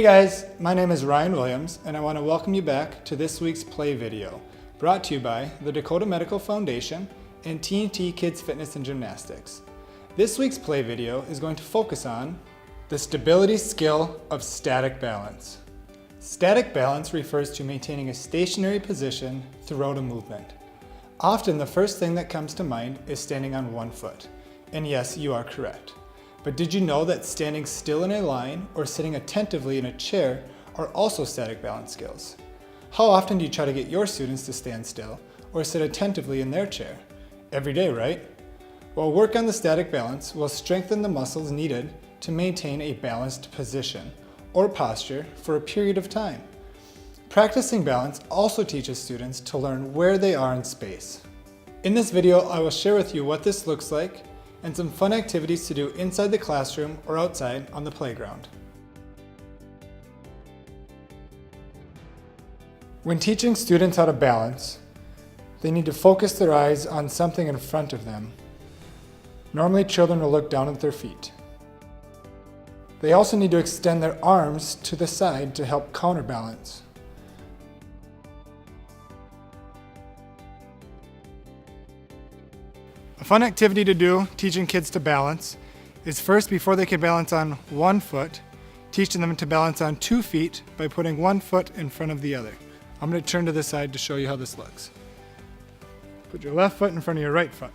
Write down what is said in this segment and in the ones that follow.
guys, my name is Ryan Williams and I want to welcome you back to this week's play video brought to you by the Dakota Medical Foundation and TNT Kids Fitness and Gymnastics. This week's play video is going to focus on the stability skill of static balance. Static balance refers to maintaining a stationary position throughout a movement. Often the first thing that comes to mind is standing on one foot. And yes, you are correct. But did you know that standing still in a line or sitting attentively in a chair are also static balance skills? How often do you try to get your students to stand still or sit attentively in their chair? Every day, right? Well, work on the static balance will strengthen the muscles needed to maintain a balanced position or posture for a period of time. Practicing balance also teaches students to learn where they are in space. In this video, I will share with you what this looks like and some fun activities to do inside the classroom or outside on the playground. When teaching students how to balance, they need to focus their eyes on something in front of them. Normally, children will look down at their feet. They also need to extend their arms to the side to help counterbalance. A fun activity to do, teaching kids to balance, is first, before they can balance on one foot, teaching them to balance on 2 feet by putting one foot in front of the other. I'm going to turn to this side to show you how this looks. Put your left foot in front of your right foot.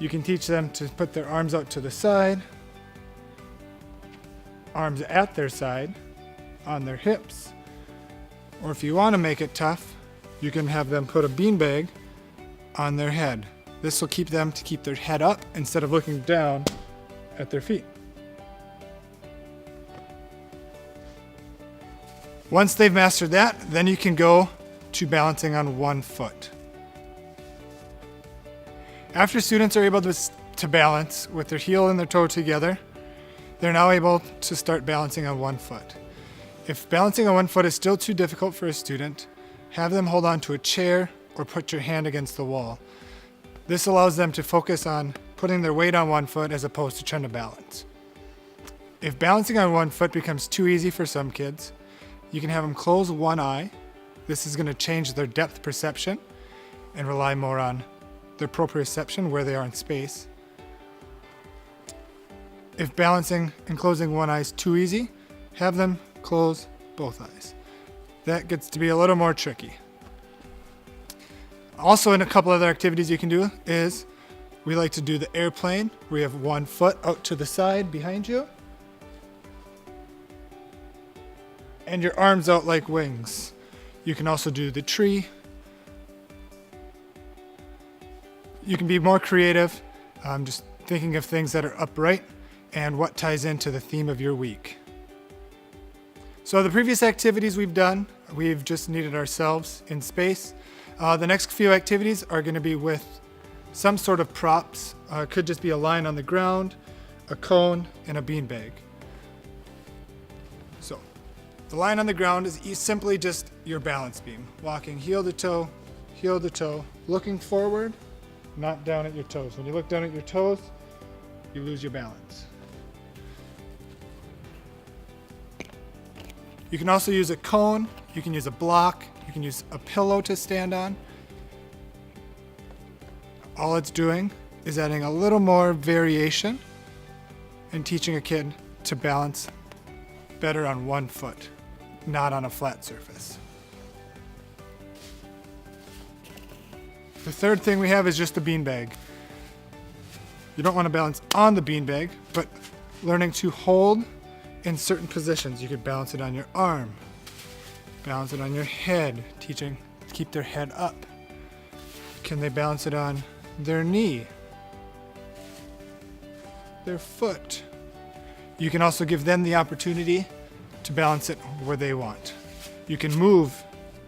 You can teach them to put their arms out to the side, arms at their side, on their hips. Or if you want to make it tough, you can have them put a beanbag on their head. This will keep them to keep their head up instead of looking down at their feet. Once they've mastered that, then you can go to balancing on one foot. After students are able to balance with their heel and their toe together, they're now able to start balancing on one foot. If balancing on one foot is still too difficult for a student, have them hold on to a chair or put your hand against the wall. This allows them to focus on putting their weight on one foot as opposed to trying to balance. If balancing on one foot becomes too easy for some kids, you can have them close one eye. This is going to change their depth perception and rely more on their proprioception, where they are in space. If balancing and closing one eye is too easy, have them close both eyes. That gets to be a little more tricky. Also, in a couple other activities you can do is, we like to do the airplane, where you have one foot out to the side behind you, and your arms out like wings. You can also do the tree. You can be more creative, just thinking of things that are upright and what ties into the theme of your week. So the previous activities we've done, we've just needed ourselves in space. The next few activities are going to be with some sort of props. It could just be a line on the ground, a cone, and a beanbag. So the line on the ground is simply just your balance beam. Walking heel to toe, looking forward, not down at your toes. When you look down at your toes, you lose your balance. You can also use a cone, you can use a block, you can use a pillow to stand on. All it's doing is adding a little more variation and teaching a kid to balance better on one foot, not on a flat surface. The third thing we have is just the beanbag. You don't want to balance on the beanbag, but learning to hold in certain positions. You could balance it on your arm, balance it on your head, teaching to keep their head up. Can they balance it on their knee, their foot? You can also give them the opportunity to balance it where they want. You can move,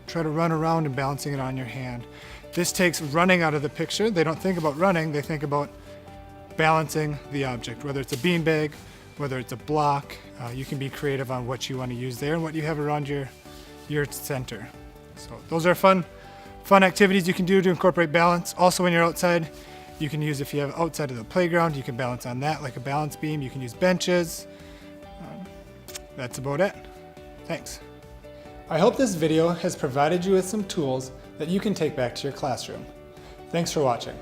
try to run around and balancing it on your hand. This takes running out of the picture. They don't think about running, they think about balancing the object, whether it's a beanbag, whether it's a block. You can be creative on what you want to use there and what you have around your center. So those are fun activities you can do to incorporate balance. Also, when you're outside, you can use, if you have outside of the playground, you can balance on that like a balance beam. You can use benches. That's about it. Thanks. I hope this video has provided you with some tools that you can take back to your classroom. Thanks for watching.